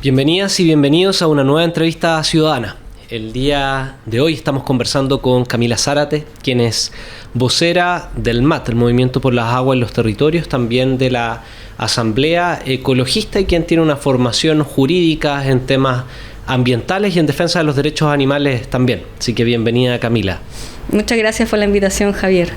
Bienvenidas y bienvenidos a una nueva entrevista ciudadana. El día de hoy estamos conversando con Camila Zárate, quien es vocera del MAT, el Movimiento por las Aguas y los Territorios, también de la Asamblea Ecologista y quien tiene una formación jurídica en temas ambientales y en defensa de los derechos animales también. Así que bienvenida, Camila. Muchas gracias por la invitación, Javier.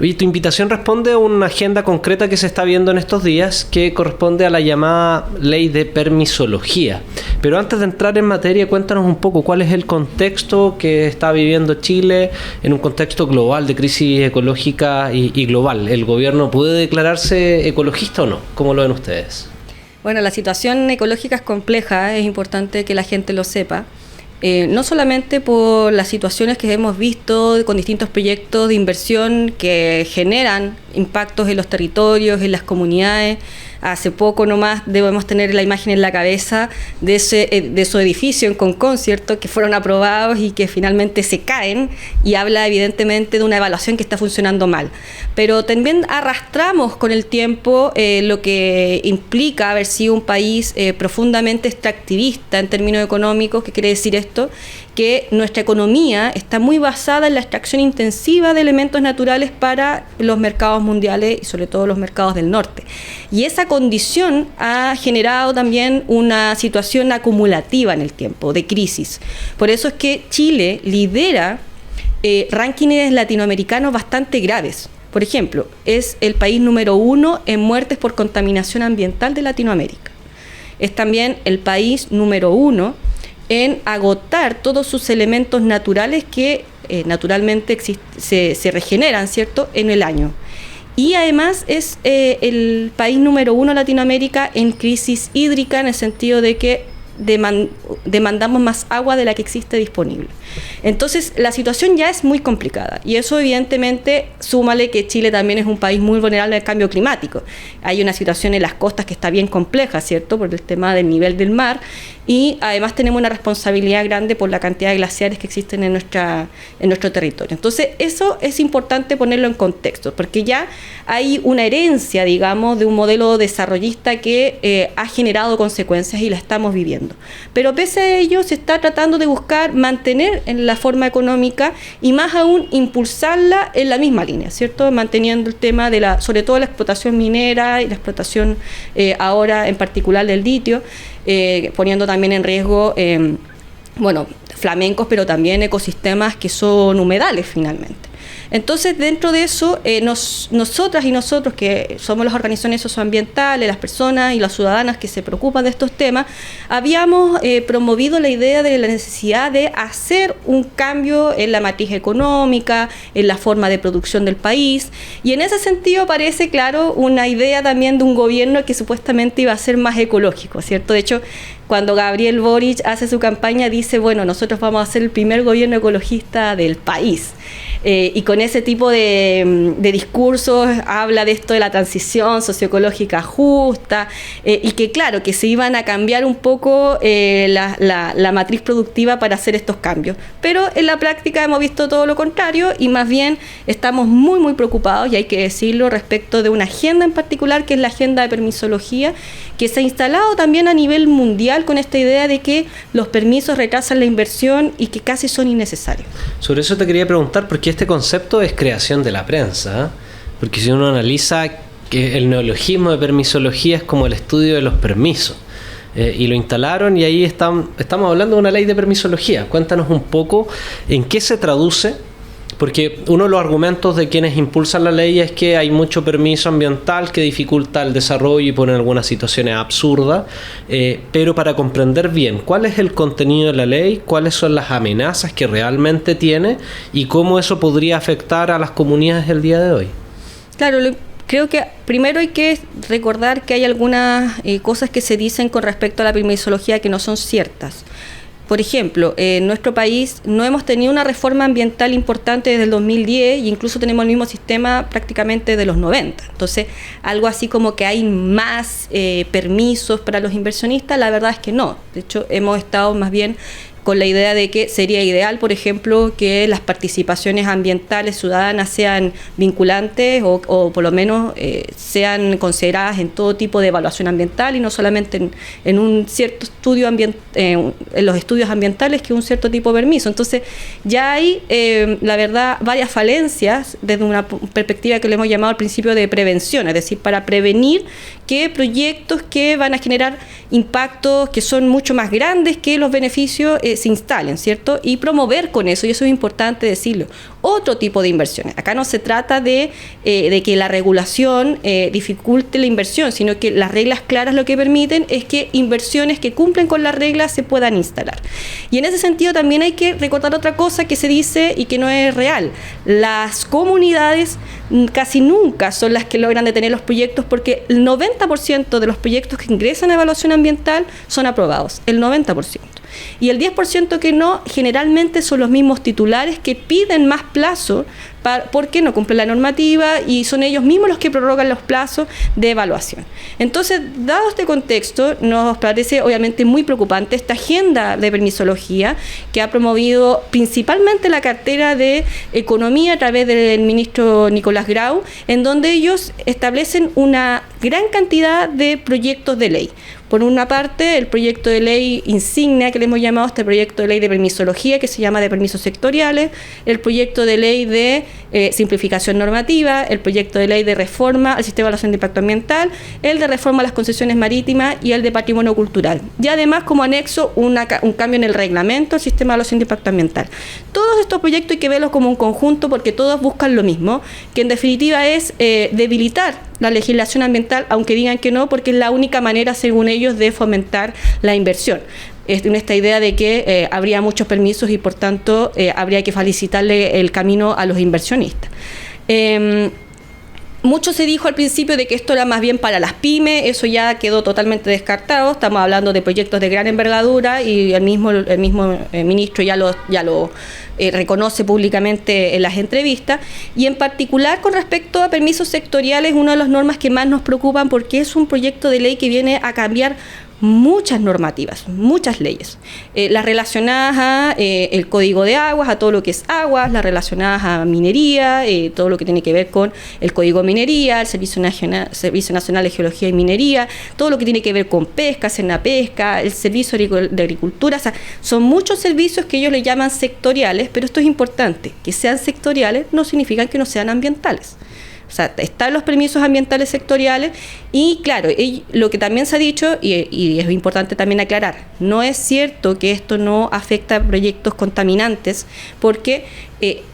Oye, tu invitación responde a una agenda concreta que se está viendo en estos días que corresponde a la llamada ley de permisología. Pero antes de entrar en materia, cuéntanos un poco cuál es el contexto que está viviendo Chile en un contexto global de crisis ecológica y global. ¿El gobierno puede declararse ecologista o no? ¿Cómo lo ven ustedes? Bueno, la situación ecológica es compleja, es importante que la gente lo sepa. No solamente por las situaciones que hemos visto con distintos proyectos de inversión que generan impactos en los territorios, en las comunidades. Hace poco nomás debemos tener la imagen en la cabeza de esos edificios en Concón, ¿cierto?, que fueron aprobados y que finalmente se caen, y habla evidentemente de una evaluación que está funcionando mal. Pero también arrastramos con el tiempo lo que implica haber sido un país profundamente extractivista en términos económicos. ¿Qué quiere decir esto? Que nuestra economía está muy basada en la extracción intensiva de elementos naturales para los mercados mundiales y sobre todo los mercados del norte. Y esa condición ha generado también una situación acumulativa en el tiempo, de crisis. Por eso es que Chile lidera rankings latinoamericanos bastante graves. Por ejemplo, es el país número 1 en muertes por contaminación ambiental de Latinoamérica. Es también el país número 1 en agotar todos sus elementos naturales que naturalmente se regeneran, ¿cierto?, en el año. Y además es el país número 1 en Latinoamérica en crisis hídrica, en el sentido de que demandamos más agua de la que existe disponible. Entonces la situación ya es muy complicada, y eso evidentemente súmale que Chile también es un país muy vulnerable al cambio climático. Hay una situación en las costas que está bien compleja, ¿cierto?, por el tema del nivel del mar, y además tenemos una responsabilidad grande por la cantidad de glaciares que existen en nuestro territorio. Entonces eso es importante ponerlo en contexto, porque ya hay una herencia, digamos, de un modelo desarrollista que ha generado consecuencias y la estamos viviendo. Pero pese a ello se está tratando de buscar mantener en la forma económica y más aún impulsarla en la misma línea, ¿cierto?, manteniendo el tema de sobre todo la explotación minera y la explotación ahora en particular del litio, poniendo también en riesgo flamencos, pero también ecosistemas que son humedales finalmente. Entonces, dentro de eso, nosotras y nosotros, que somos las organizaciones socioambientales, las personas y las ciudadanas que se preocupan de estos temas, habíamos promovido la idea de la necesidad de hacer un cambio en la matriz económica, en la forma de producción del país, y en ese sentido parece, claro, una idea también de un gobierno que supuestamente iba a ser más ecológico, ¿cierto? De hecho, cuando Gabriel Boric hace su campaña, dice, bueno, nosotros vamos a ser el primer gobierno ecologista del país. Y con ese tipo de discursos habla de esto de la transición socioecológica justa, y que claro, que se iban a cambiar un poco la matriz productiva para hacer estos cambios. Pero en la práctica hemos visto todo lo contrario, y más bien estamos muy, muy preocupados, y hay que decirlo, respecto de una agenda en particular, que es la agenda de permisología, que se ha instalado también a nivel mundial con esta idea de que los permisos retrasan la inversión y que casi son innecesarios. Sobre eso te quería preguntar, porque este concepto es creación de la prensa, ¿eh? Porque si uno analiza que el neologismo de permisología es como el estudio de los permisos, y lo instalaron, y ahí estamos hablando de una ley de permisología. Cuéntanos un poco en qué se traduce, porque uno de los argumentos de quienes impulsan la ley es que hay mucho permiso ambiental que dificulta el desarrollo y pone algunas situaciones absurdas, pero para comprender bien cuál es el contenido de la ley, cuáles son las amenazas que realmente tiene y cómo eso podría afectar a las comunidades el día de hoy. Claro, creo que primero hay que recordar que hay algunas cosas que se dicen con respecto a la permisología que no son ciertas. Por ejemplo, en nuestro país no hemos tenido una reforma ambiental importante desde el 2010, e incluso tenemos el mismo sistema prácticamente de los 90. Entonces, algo así como que hay más permisos para los inversionistas, la verdad es que no. De hecho, hemos estado más bien con la idea de que sería ideal, por ejemplo, que las participaciones ambientales ciudadanas sean vinculantes o por lo menos sean consideradas en todo tipo de evaluación ambiental y no solamente en un cierto estudio en los estudios ambientales, que un cierto tipo de permiso. Entonces ya hay, la verdad, varias falencias desde una perspectiva que le hemos llamado al principio de prevención, es decir, para prevenir que proyectos que van a generar impactos que son mucho más grandes que los beneficios se instalen, ¿cierto? Y promover con eso, y eso es importante decirlo, otro tipo de inversiones. Acá no se trata de que la regulación dificulte la inversión, sino que las reglas claras lo que permiten es que inversiones que cumplen con las reglas se puedan instalar. Y en ese sentido también hay que recordar otra cosa que se dice y que no es real. Las comunidades casi nunca son las que logran detener los proyectos, porque el 90% de los proyectos que ingresan a evaluación ambiental son aprobados, el 90%. Y el 10% que no, generalmente son los mismos titulares que piden más plazo porque no cumplen la normativa y son ellos mismos los que prorrogan los plazos de evaluación. Entonces, dado este contexto, nos parece obviamente muy preocupante esta agenda de permisología que ha promovido principalmente la cartera de Economía a través del ministro Nicolás Grau, en donde ellos establecen una gran cantidad de proyectos de ley. Por una parte, el proyecto de ley insignia, que le hemos llamado este proyecto de ley de permisología, que se llama de permisos sectoriales, el proyecto de ley de simplificación normativa, el proyecto de ley de reforma al sistema de evaluación de impacto ambiental, el de reforma a las concesiones marítimas y el de patrimonio cultural. Y además, como anexo, un cambio en el reglamento del sistema de evaluación de impacto ambiental. Todos estos proyectos hay que verlos como un conjunto porque todos buscan lo mismo, que en definitiva es debilitar la legislación ambiental, aunque digan que no, porque es la única manera, según ellos, de fomentar la inversión. En esta idea de que habría muchos permisos y, por tanto, habría que facilitarle el camino a los inversionistas. Mucho se dijo al principio de que esto era más bien para las pymes, eso ya quedó totalmente descartado. Estamos hablando de proyectos de gran envergadura y el mismo ministro ya lo reconoce públicamente en las entrevistas, y en particular con respecto a permisos sectoriales, una de las normas que más nos preocupan porque es un proyecto de ley que viene a cambiar muchas normativas, muchas leyes, las relacionadas a el Código de Aguas, a todo lo que es aguas, las relacionadas a minería, todo lo que tiene que ver con el Código de Minería, el Servicio Nacional de Geología y Minería, todo lo que tiene que ver con pesca, Senapesca, el Servicio de Agricultura. O sea, son muchos servicios que ellos le llaman sectoriales, pero esto es importante, que sean sectoriales no significa que no sean ambientales. O sea, están los permisos ambientales sectoriales y, claro, lo que también se ha dicho, y es importante también aclarar, no es cierto que esto no afecta a proyectos contaminantes, porque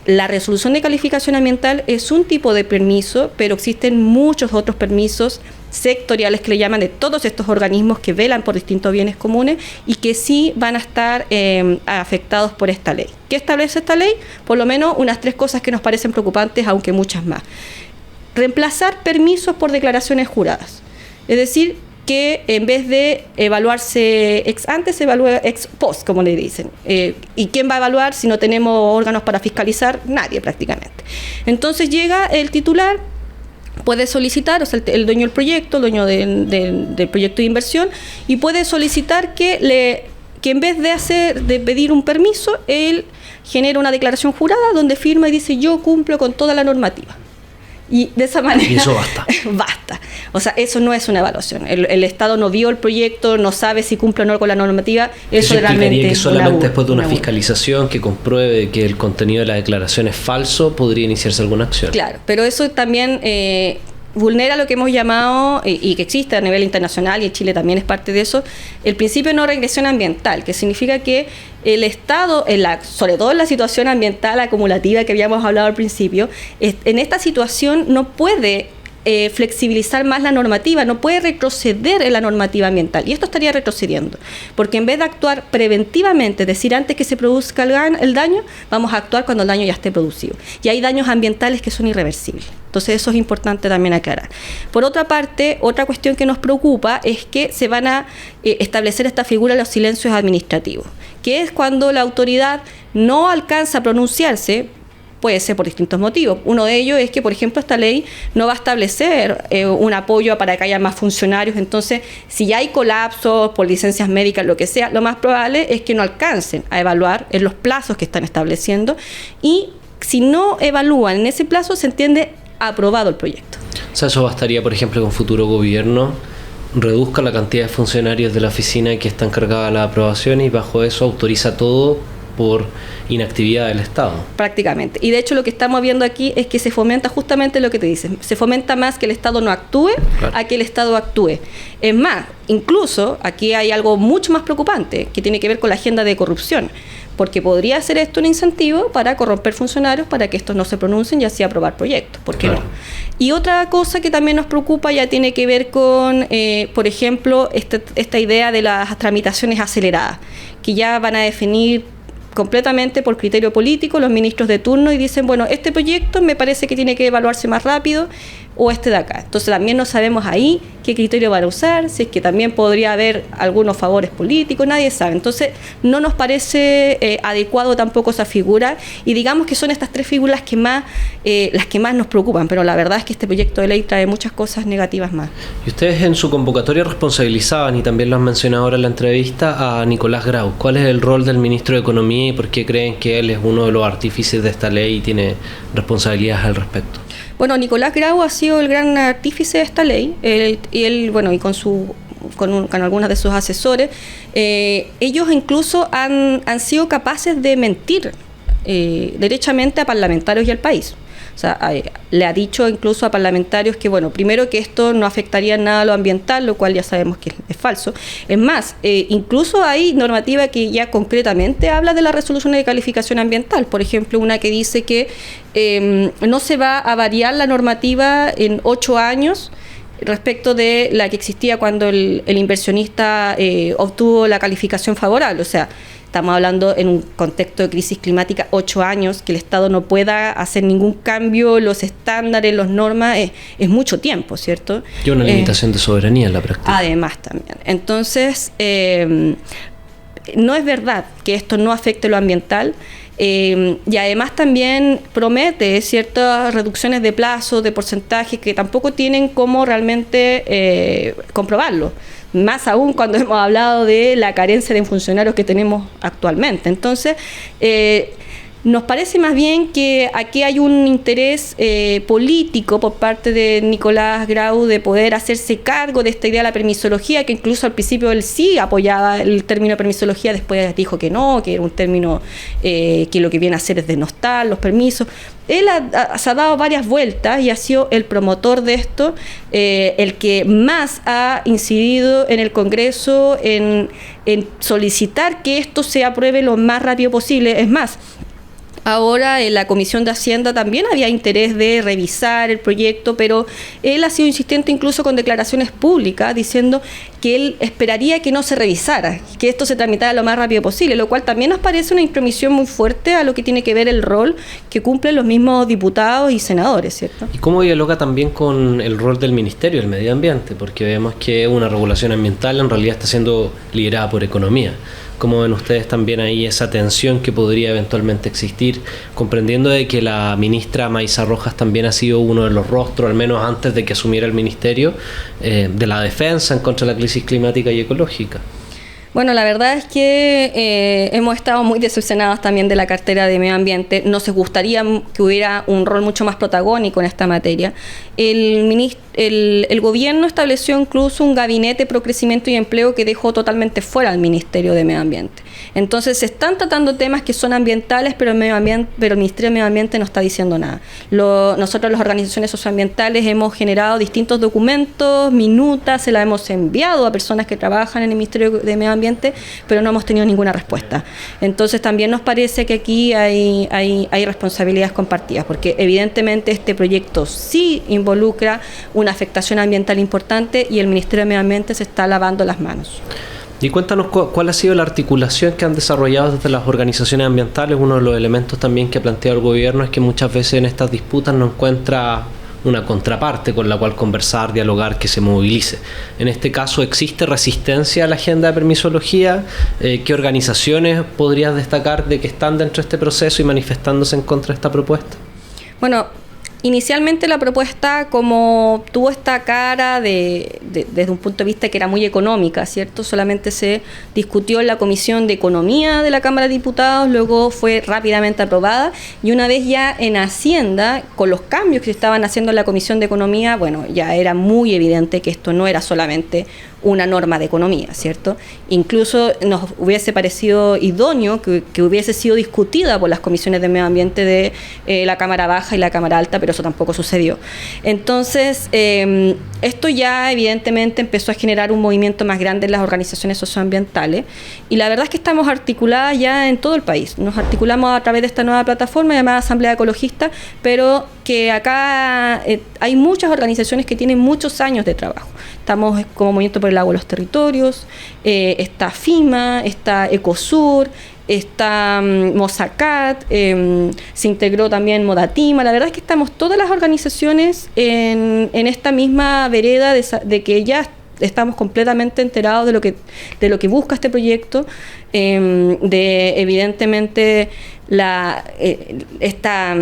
la resolución de calificación ambiental es un tipo de permiso, pero existen muchos otros permisos sectoriales que le llaman, de todos estos organismos que velan por distintos bienes comunes y que sí van a estar afectados por esta ley. ¿Qué establece esta ley? Por lo menos unas 3 cosas que nos parecen preocupantes, aunque muchas más. Reemplazar permisos por declaraciones juradas. Es decir, que en vez de evaluarse ex ante, se evalúa ex post, como le dicen. ¿Y quién va a evaluar si no tenemos órganos para fiscalizar? Nadie, prácticamente. Entonces llega el titular, puede solicitar, o sea, el dueño del proyecto, el dueño del proyecto de inversión, y puede solicitar que en vez de pedir un permiso, él genera una declaración jurada donde firma y dice: yo cumplo con toda la normativa. Y de esa manera... Y eso basta. Basta. O sea, eso no es una evaluación. El Estado no vio el proyecto, no sabe si cumple o no con la normativa. Eso realmente que solamente después de una fiscalización que compruebe que el contenido de la declaración es falso, podría iniciarse alguna acción. Claro, pero eso también vulnera lo que hemos llamado, y que existe a nivel internacional, y Chile también es parte de eso, el principio de no regresión ambiental, que significa que el Estado, sobre todo en la situación ambiental acumulativa que habíamos hablado al principio, en esta situación no puede flexibilizar más la normativa, no puede retroceder en la normativa ambiental, y esto estaría retrocediendo, porque en vez de actuar preventivamente, es decir, antes que se produzca el daño, vamos a actuar cuando el daño ya esté producido, y hay daños ambientales que son irreversibles. Entonces eso es importante también aclarar. Por otra parte, otra cuestión que nos preocupa es que se van a establecer esta figura de los silencios administrativos, que es cuando la autoridad no alcanza a pronunciarse puede ser por distintos motivos. Uno de ellos es que, por ejemplo, esta ley no va a establecer un apoyo para que haya más funcionarios. Entonces, si ya hay colapsos por licencias médicas, lo que sea, lo más probable es que no alcancen a evaluar en los plazos que están estableciendo, y si no evalúan en ese plazo, se entiende aprobado el proyecto. O sea, eso bastaría, por ejemplo, que un futuro gobierno reduzca la cantidad de funcionarios de la oficina que está encargada de la aprobación y bajo eso autoriza todo por inactividad del Estado. Prácticamente. Y de hecho lo que estamos viendo aquí es que se fomenta justamente lo que te dicen. Se fomenta más que el Estado no actúe, claro, a que el Estado actúe. Es más, incluso aquí hay algo mucho más preocupante que tiene que ver con la agenda de corrupción, porque podría ser esto un incentivo para corromper funcionarios para que estos no se pronuncien y así aprobar proyectos. ¿Por qué claro no? Y otra cosa que también nos preocupa ya tiene que ver con, por ejemplo, esta idea de las tramitaciones aceleradas, que ya van a definir completamente por criterio político los ministros de turno y dicen, bueno, este proyecto me parece que tiene que evaluarse más rápido o este de acá. Entonces también no sabemos ahí qué criterio van a usar, si es que también podría haber algunos favores políticos, nadie sabe. Entonces no nos parece adecuado tampoco esa figura, y digamos que son estas tres figuras que más, las que más nos preocupan, pero la verdad es que este proyecto de ley trae muchas cosas negativas más. Y ustedes en su convocatoria responsabilizaban, y también lo han mencionado ahora en la entrevista, a Nicolás Grau. ¿Cuál es el rol del ministro de Economía y por qué creen que él es uno de los artífices de esta ley y tiene responsabilidades al respecto? Bueno, Nicolás Grau ha sido el gran artífice de esta ley, y con algunos de sus asesores, ellos incluso han sido capaces de mentir derechamente a parlamentarios y al país. O sea, le ha dicho incluso a parlamentarios que, bueno, primero que esto no afectaría nada a lo ambiental, lo cual ya sabemos que es falso. Es más, incluso hay normativa que ya concretamente habla de la resolución de calificación ambiental. Por ejemplo, una que dice que no se va a variar la normativa en 8 años respecto de la que existía cuando el inversionista obtuvo la calificación favorable. O sea, estamos hablando en un contexto de crisis climática, 8 años, que el Estado no pueda hacer ningún cambio, los estándares, las normas, es mucho tiempo, ¿cierto? Y una limitación de soberanía en la práctica. Además también. Entonces, no es verdad que esto no afecte lo ambiental. Y además también promete ciertas reducciones de plazo, de porcentaje, que tampoco tienen cómo realmente comprobarlo. Más aún cuando hemos hablado de la carencia de funcionarios que tenemos actualmente. Entonces, nos parece más bien que aquí hay un interés político por parte de Nicolás Grau de poder hacerse cargo de esta idea de la permisología, que incluso al principio él sí apoyaba el término permisología, después dijo que no, que era un término que lo que viene a hacer es denostar los permisos. Él se ha dado varias vueltas y ha sido el promotor de esto, el que más ha incidido en el Congreso en solicitar que esto se apruebe lo más rápido posible. Es más, ahora en la Comisión de Hacienda también había interés de revisar el proyecto, pero él ha sido insistente incluso con declaraciones públicas diciendo que él esperaría que no se revisara, que esto se tramitara lo más rápido posible, lo cual también nos parece una intromisión muy fuerte a lo que tiene que ver el rol que cumplen los mismos diputados y senadores, ¿cierto? ¿Y cómo dialoga también con el rol del Ministerio del Medio Ambiente? Porque vemos que una regulación ambiental en realidad está siendo liderada por Economía. ¿Cómo ven ustedes también ahí esa tensión que podría eventualmente existir, comprendiendo de que la ministra Maísa Rojas también ha sido uno de los rostros, al menos antes de que asumiera el ministerio, de la defensa en contra de la crisis climática y ecológica? Bueno, la verdad es que hemos estado muy decepcionados también de la cartera de medio ambiente. Nos gustaría que hubiera un rol mucho más protagónico en esta materia. El gobierno estableció incluso un gabinete pro crecimiento y empleo que dejó totalmente fuera al Ministerio de Medio Ambiente. Entonces se están tratando temas que son ambientales, pero el Ministerio de Medio Ambiente no está diciendo nada. Nosotros, las organizaciones socioambientales, hemos generado distintos documentos, minutas, se las hemos enviado a personas que trabajan en el Ministerio de Medio Ambiente, pero no hemos tenido ninguna respuesta. Entonces también nos parece que aquí hay responsabilidades compartidas, porque evidentemente este proyecto sí involucra una afectación ambiental importante y el Ministerio de Medio Ambiente se está lavando las manos. Y cuéntanos cuál ha sido la articulación que han desarrollado desde las organizaciones ambientales. Uno de los elementos también que ha planteado el gobierno es que muchas veces en estas disputas no encuentra una contraparte con la cual conversar, dialogar, que se movilice. En este caso, ¿existe resistencia a la agenda de permisología? ¿Qué organizaciones podrías destacar de que están dentro de este proceso y manifestándose en contra de esta propuesta? Bueno, inicialmente la propuesta, como tuvo esta cara desde un punto de vista que era muy económica, ¿cierto? Solamente se discutió en la Comisión de Economía de la Cámara de Diputados, luego fue rápidamente aprobada, y una vez ya en Hacienda, con los cambios que se estaban haciendo en la Comisión de Economía, bueno, ya era muy evidente que esto no era solamente una norma de economía, ¿cierto? Incluso nos hubiese parecido idóneo que hubiese sido discutida por las comisiones de medio ambiente de la Cámara Baja y la Cámara Alta, pero eso tampoco sucedió. Entonces, esto ya evidentemente empezó a generar un movimiento más grande en las organizaciones socioambientales, y la verdad es que estamos articuladas ya en todo el país. Nos articulamos a través de esta nueva plataforma llamada Asamblea Ecologista, pero que acá hay muchas organizaciones que tienen muchos años de trabajo. Estamos como Movimiento por el Agua y los Territorios, está FIMA, está Ecosur, está Mosacat, se integró también Modatima. La verdad es que estamos todas las organizaciones en esta misma vereda de que ya estamos completamente enterados de lo que busca este proyecto, de evidentemente esta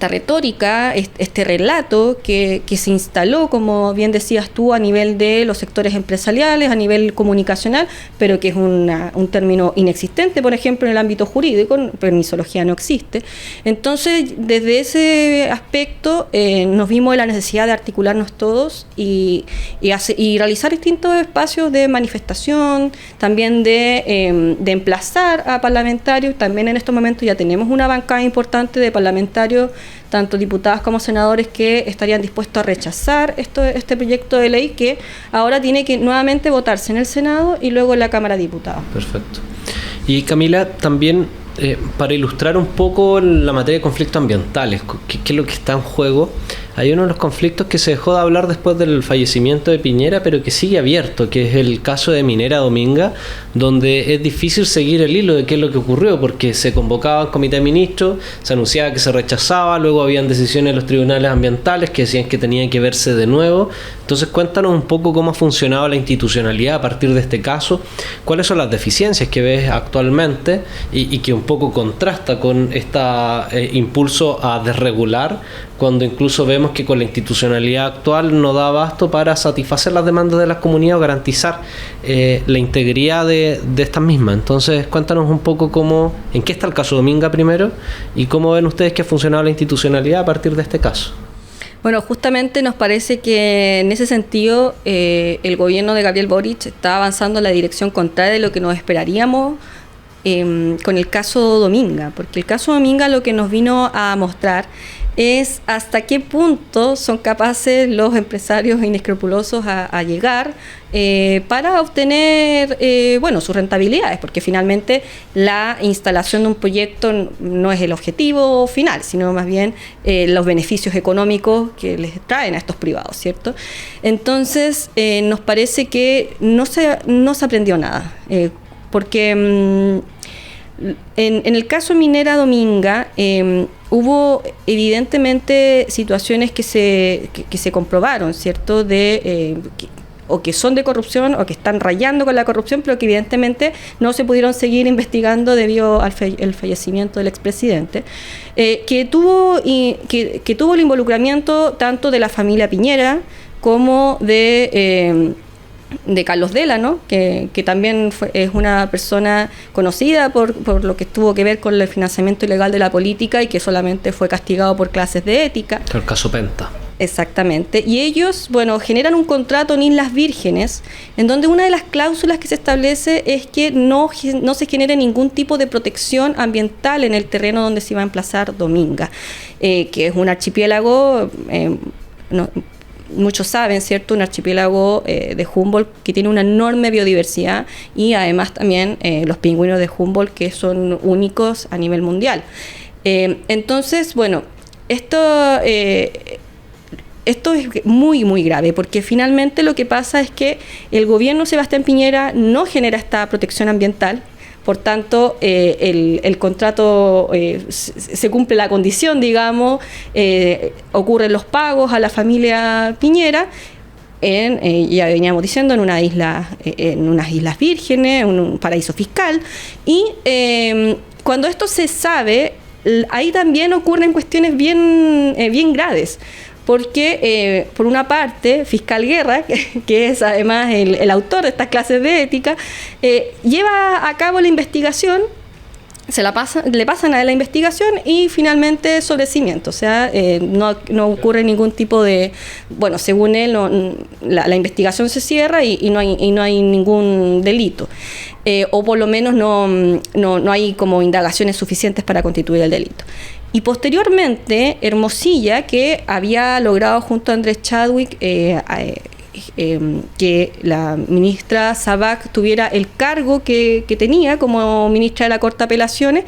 retórica, este relato que se instaló, como bien decías tú, a nivel de los sectores empresariales, a nivel comunicacional, pero que es un término inexistente, por ejemplo, en el ámbito jurídico. Permisología no existe. Entonces, desde ese aspecto, nos vimos en la necesidad de articularnos todos y realizar distintos espacios de manifestación, también de emplazar a parlamentarios. También en estos momentos ya tenemos una bancada importante de parlamentarios, tanto diputadas como senadores, que estarían dispuestos a rechazar este proyecto de ley, que ahora tiene que nuevamente votarse en el Senado y luego en la Cámara de Diputados. Perfecto. Y Camila, también para ilustrar un poco la materia de conflictos ambientales, ¿qué es lo que está en juego? Hay uno de los conflictos que se dejó de hablar después del fallecimiento de Piñera, pero que sigue abierto, que es el caso de Minera Dominga, donde es difícil seguir el hilo de qué es lo que ocurrió, porque se convocaba al comité de ministros, se anunciaba que se rechazaba, luego habían decisiones de los tribunales ambientales que decían que tenían que verse de nuevo. Entonces, cuéntanos un poco cómo ha funcionado la institucionalidad a partir de este caso, cuáles son las deficiencias que ves actualmente y que un poco contrasta con este impulso a desregular, cuando incluso vemos que con la institucionalidad actual no da abasto para satisfacer las demandas de las comunidades o garantizar la integridad de estas mismas. Entonces, cuéntanos un poco en qué está el caso Dominga primero y cómo ven ustedes que ha funcionado la institucionalidad a partir de este caso. Bueno, justamente nos parece que en ese sentido el gobierno de Gabriel Boric está avanzando en la dirección contraria de lo que nos esperaríamos con el caso Dominga, porque el caso Dominga lo que nos vino a mostrar es hasta qué punto son capaces los empresarios inescrupulosos a llegar para obtener sus rentabilidades, porque finalmente la instalación de un proyecto no es el objetivo final, sino más bien los beneficios económicos que les traen a estos privados, ¿cierto? Entonces nos parece que no se aprendió nada, porque en el caso Minera Dominga hubo evidentemente situaciones que se comprobaron, ¿cierto? O que son de corrupción o que están rayando con la corrupción, pero que evidentemente no se pudieron seguir investigando debido al fallecimiento del expresidente, que tuvo el involucramiento tanto de la familia Piñera como de Carlos Delano, que también es una persona conocida por lo que tuvo que ver con el financiamiento ilegal de la política y que solamente fue castigado por clases de ética. El caso Penta. Exactamente. Y ellos, generan un contrato en Islas Vírgenes, en donde una de las cláusulas que se establece es que no se genere ningún tipo de protección ambiental en el terreno donde se iba a emplazar Dominga, que es un archipiélago, muchos saben, ¿cierto? Un archipiélago de Humboldt que tiene una enorme biodiversidad y además también los pingüinos de Humboldt, que son únicos a nivel mundial. Entonces, esto es muy, muy grave, porque finalmente lo que pasa es que el gobierno Sebastián Piñera no genera esta protección ambiental, por tanto el contrato se cumple la condición, digamos, ocurren los pagos a la familia Piñera, ya veníamos diciendo, en unas islas vírgenes, en un paraíso fiscal, y cuando esto se sabe, ahí también ocurren cuestiones bien graves, porque por una parte, Fiscal Guerra, que es además el autor de estas clases de ética, lleva a cabo la investigación, le pasan a la investigación y finalmente sobrecimiento, o sea, no ocurre ningún tipo de, bueno, según él, la investigación se cierra y no hay ningún delito, o por lo menos no hay como indagaciones suficientes para constituir el delito. Y posteriormente, Hermosilla, que había logrado junto a Andrés Chadwick que la ministra Sabac tuviera el cargo que tenía como ministra de la Corte de Apelaciones,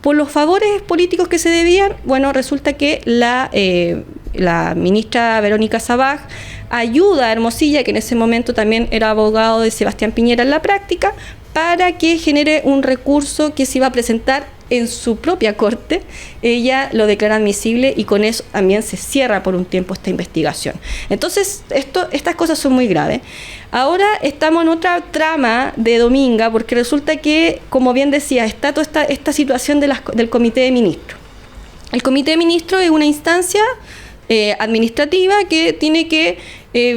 por los favores políticos que se debían, bueno, resulta que la ministra Verónica Sabac ayuda a Hermosilla, que en ese momento también era abogado de Sebastián Piñera en la práctica, para que genere un recurso que se iba a presentar en su propia corte. Ella lo declara admisible y con eso también se cierra por un tiempo esta investigación. Entonces, estas cosas son muy graves. Ahora estamos en otra trama de Dominga, porque resulta que, como bien decía, está toda esta situación del Comité de Ministros. El Comité de Ministros es una instancia administrativa que tiene que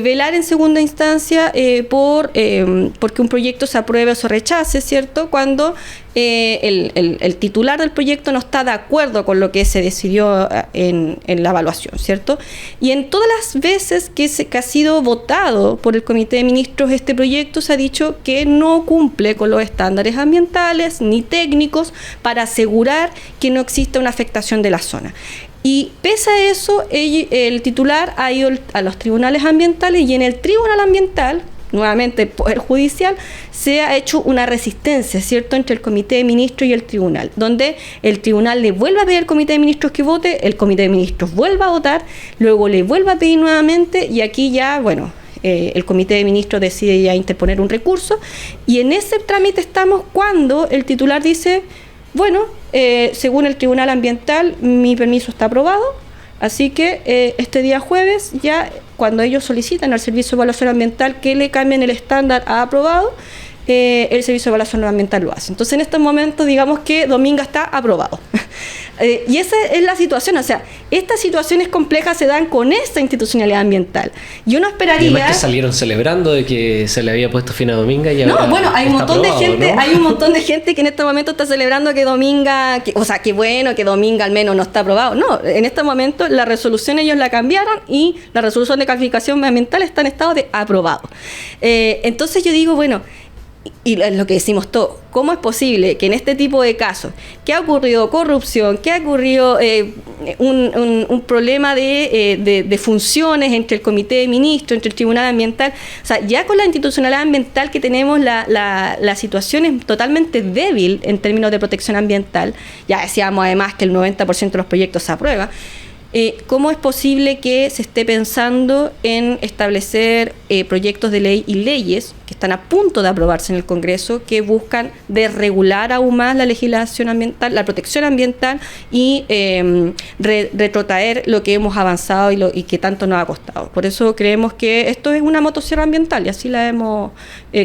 velar en segunda instancia porque un proyecto se apruebe o se rechace, ¿cierto? Cuando el titular del proyecto no está de acuerdo con lo que se decidió en la evaluación, ¿cierto? Y en todas las veces que ha sido votado por el Comité de Ministros este proyecto, se ha dicho que no cumple con los estándares ambientales ni técnicos para asegurar que no exista una afectación de la zona. Y pese a eso, el titular ha ido a los tribunales ambientales y en el tribunal ambiental, nuevamente el Poder Judicial, se ha hecho una resistencia, ¿cierto?, entre el Comité de Ministros y el tribunal, donde el tribunal le vuelve a pedir al Comité de Ministros que vote, el Comité de Ministros vuelve a votar, luego le vuelve a pedir nuevamente y aquí ya, bueno, el Comité de Ministros decide ya interponer un recurso y en ese trámite estamos cuando el titular dice, bueno, según el Tribunal Ambiental, mi permiso está aprobado, así que este día jueves, ya cuando ellos solicitan al Servicio de Evaluación Ambiental que le cambien el estándar a aprobado, el Servicio de Evaluación Ambiental lo hace. Entonces, en estos momentos, digamos que Dominga está aprobado. Y esa es la situación, o sea, estas situaciones complejas se dan con esta institucionalidad ambiental. Yo no esperaría... Y además que salieron celebrando de que se le había puesto fin a Dominga y ahora... No, bueno, hay un montón aprobado, de gente, ¿no? hay un montón de gente que en este momento está celebrando que Dominga, o sea, que bueno, que Dominga al menos no está aprobado. No, en este momento la resolución ellos la cambiaron y la resolución de calificación ambiental está en estado de aprobado. Entonces yo digo, bueno, y lo que decimos todos, ¿cómo es posible que en este tipo de casos, que ha ocurrido corrupción, que ha ocurrido un problema de funciones entre el Comité de Ministros, entre el Tribunal Ambiental, o sea, ya con la institucionalidad ambiental que tenemos, la situación es totalmente débil en términos de protección ambiental, ya decíamos además que el 90% de los proyectos se aprueba. ¿Cómo es posible que se esté pensando en establecer proyectos de ley y leyes que están a punto de aprobarse en el Congreso que buscan desregular aún más la legislación ambiental, la protección ambiental y retrotraer lo que hemos avanzado y que tanto nos ha costado? Por eso creemos que esto es una motosierra ambiental y así la hemos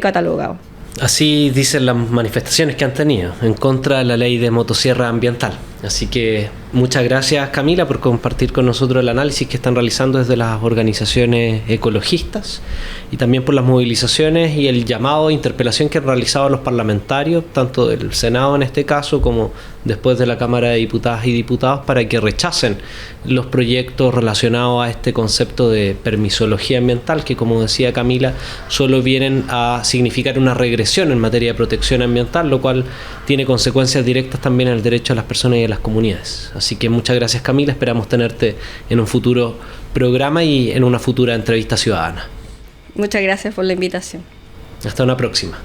catalogado. Así dicen las manifestaciones que han tenido en contra de la ley de motosierra ambiental. Así que muchas gracias, Camila, por compartir con nosotros el análisis que están realizando desde las organizaciones ecologistas y también por las movilizaciones y el llamado e interpelación que han realizado los parlamentarios, tanto del Senado en este caso como después de la Cámara de Diputadas y Diputados, para que rechacen los proyectos relacionados a este concepto de permisología ambiental que, como decía Camila, solo vienen a significar una regresión en materia de protección ambiental, lo cual tiene consecuencias directas también en el derecho de las personas y de las comunidades. Así que muchas gracias, Camila, esperamos tenerte en un futuro programa y en una futura entrevista ciudadana. Muchas gracias por la invitación. Hasta una próxima.